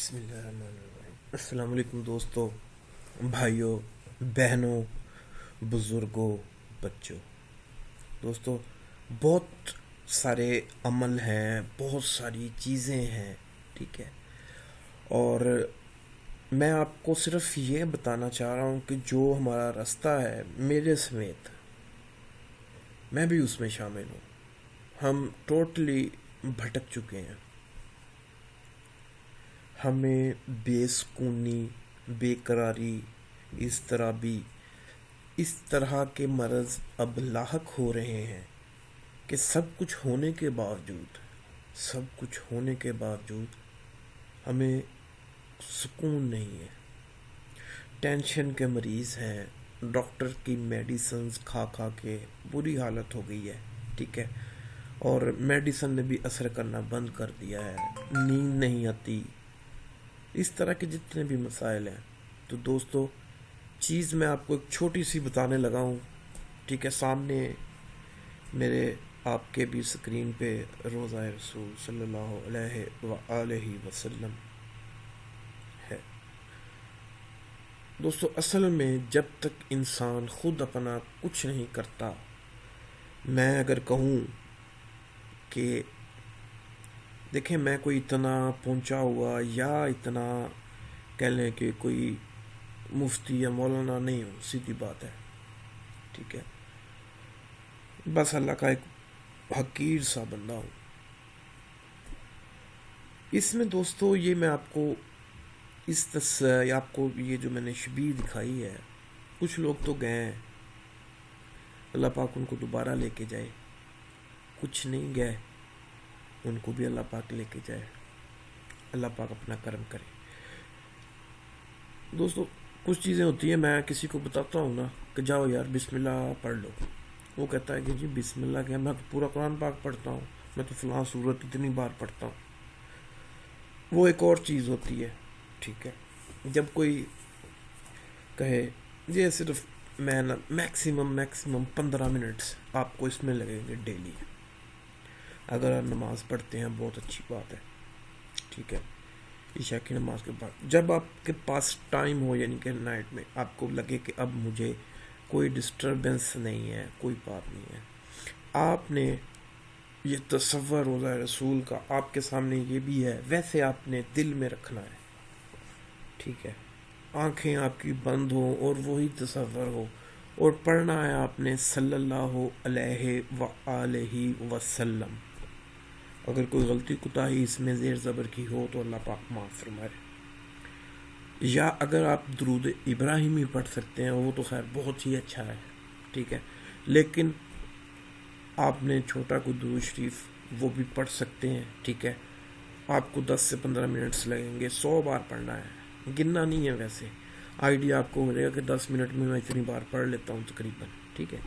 بسم اللہ الرحمن الرحیم۔ السلام علیکم دوستوں، بھائیوں، بہنوں، بزرگوں، بچوں۔ دوستوں، بہت سارے عمل ہیں، بہت ساری چیزیں ہیں، ٹھیک ہے، اور میں آپ کو صرف یہ بتانا چاہ رہا ہوں کہ جو ہمارا راستہ ہے، میرے سمیت میں بھی اس میں شامل ہوں، ہم ٹوٹلی بھٹک چکے ہیں۔ ہمیں بے سکونی، بے قراری، اضطرابی، اس طرح کے مرض اب لاحق ہو رہے ہیں کہ سب کچھ ہونے کے باوجود ہمیں سکون نہیں ہے۔ ٹینشن کے مریض ہیں، ڈاکٹر کی میڈیسنز کھا کھا کے بری حالت ہو گئی ہے، ٹھیک ہے، اور میڈیسن نے بھی اثر کرنا بند کر دیا ہے، نیند نہیں آتی، اس طرح کے جتنے بھی مسائل ہیں۔ تو دوستو، چیز میں آپ کو ایک چھوٹی سی بتانے لگا ہوں، ٹھیک ہے، سامنے میرے آپ کے بھی سکرین پہ روضہ رسول صلی اللہ علیہ وآلہ وسلم ہے۔ دوستو، اصل میں جب تک انسان خود اپنا کچھ نہیں کرتا، میں اگر کہوں کہ دیکھیں، میں کوئی اتنا پہنچا ہوا یا اتنا کہہ لیں کہ کوئی مفتی یا مولانا نہیں ہوں، سیدھی بات ہے، ٹھیک ہے، بس اللہ کا ایک حقیر سا بندہ ہوں۔ اس میں دوستو، یہ میں آپ کو آپ کو یہ جو میں نے شبیہ دکھائی ہے، کچھ لوگ تو گئے ہیں، اللہ پاک ان کو دوبارہ لے کے جائے، کچھ نہیں گئے، ان کو بھی اللہ پاک لے کے جائے، اللہ پاک اپنا کرم کرے۔ دوستو، کچھ چیزیں ہوتی ہیں، میں کسی کو بتاتا ہوں نا کہ جاؤ یار بسم اللہ پڑھ لو، وہ کہتا ہے کہ جی بسم اللہ کیا، میں تو پورا قرآن پاک پڑھتا ہوں، میں تو فلاں سورت اتنی بار پڑھتا ہوں۔ وہ ایک اور چیز ہوتی ہے، ٹھیک ہے۔ جب کوئی کہے یہ صرف میں نا میکسیمم 15 منٹس آپ کو اس میں لگیں گے ڈیلی، اگر آپ نماز پڑھتے ہیں بہت اچھی بات ہے، ٹھیک ہے، عشاء کی نماز کے بعد جب آپ کے پاس ٹائم ہو، یعنی کہ نائٹ میں آپ کو لگے کہ اب مجھے کوئی ڈسٹربنس نہیں ہے، کوئی بات نہیں ہے، آپ نے یہ تصور روضہ رسول کا آپ کے سامنے یہ بھی ہے، ویسے آپ نے دل میں رکھنا ہے، ٹھیک ہے، آنکھیں آپ کی بند ہو اور وہی تصور ہو، اور پڑھنا ہے آپ نے صلی اللہ علیہ وآلہ وسلم۔ اگر کوئی غلطی کوتاہی اس میں زیر زبر کی ہو تو اللہ پاک معاف فرمائے، یا اگر آپ درود ابراہیمی پڑھ سکتے ہیں وہ تو خیر بہت ہی اچھا ہے، ٹھیک ہے، لیکن آپ نے چھوٹا کوئی درود شریف وہ بھی پڑھ سکتے ہیں، ٹھیک ہے، آپ کو 10 سے 15 منٹس لگیں گے، 100 بار پڑھنا ہے، گننا نہیں ہے، ویسے آئیڈیا آپ کو ہو جائے گا کہ 10 منٹ میں اتنی بار پڑھ لیتا ہوں تقریباً، ٹھیک ہے،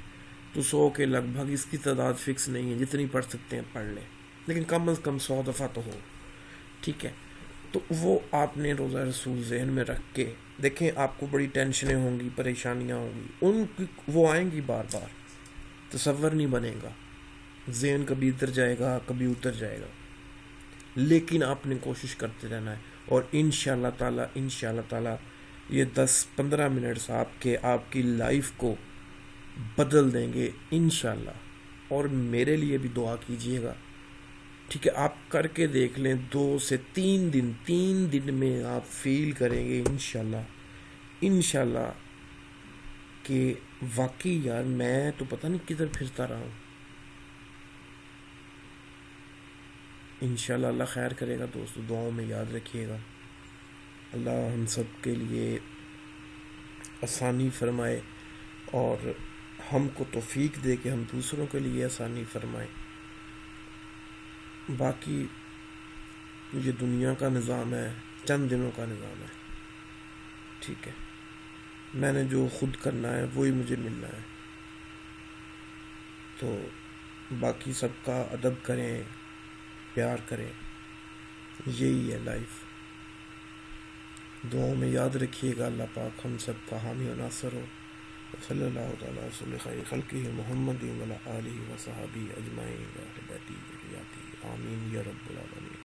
تو 100 کے لگ بھگ، اس کی تعداد فکس نہیں ہے، جتنی پڑھ سکتے ہیں پڑھ لیں، لیکن کم از کم 100 دفعہ تو ہو، ٹھیک ہے۔ تو وہ آپ نے روضہ رسول ذہن میں رکھ کے دیکھیں، آپ کو بڑی ٹینشنیں ہوں گی، پریشانیاں ہوں گی، وہ آئیں گی بار بار، تصور نہیں بنے گا، ذہن کبھی ادھر جائے گا کبھی ادھر جائے گا، لیکن آپ نے کوشش کرتے رہنا ہے، اور انشاءاللہ تعالی یہ 10-15 منٹس آپ کی لائف کو بدل دیں گے انشاءاللہ، اور میرے لیے بھی دعا کیجئے گا، ٹھیک ہے، آپ کر کے دیکھ لیں، 2 سے 3 دن میں آپ فیل کریں گے انشاءاللہ کہ واقعی یار میں تو پتہ نہیں کدھر پھرتا رہا ہوں۔ انشاءاللہ اللہ خیر کرے گا دوستو، دعاؤں میں یاد رکھیے گا، اللہ ہم سب کے لیے آسانی فرمائے اور ہم کو توفیق دے کہ ہم دوسروں کے لیے آسانی فرمائیں۔ باقی یہ دنیا کا نظام ہے، چند دنوں کا نظام ہے، ٹھیک ہے، میں نے جو خود کرنا ہے وہی مجھے ملنا ہے، تو باقی سب کا ادب کریں، پیار کریں، یہی ہے لائف۔ دعاؤں میں یاد رکھیے گا، اللہ پاک ہم سب کا حامی و ناصر ہو، صلی اللہ تعالیٰ وسلم خیر خلقہ محمد وعلی آلہ وصحبہ اجمعین، آمین یا رب العالمین۔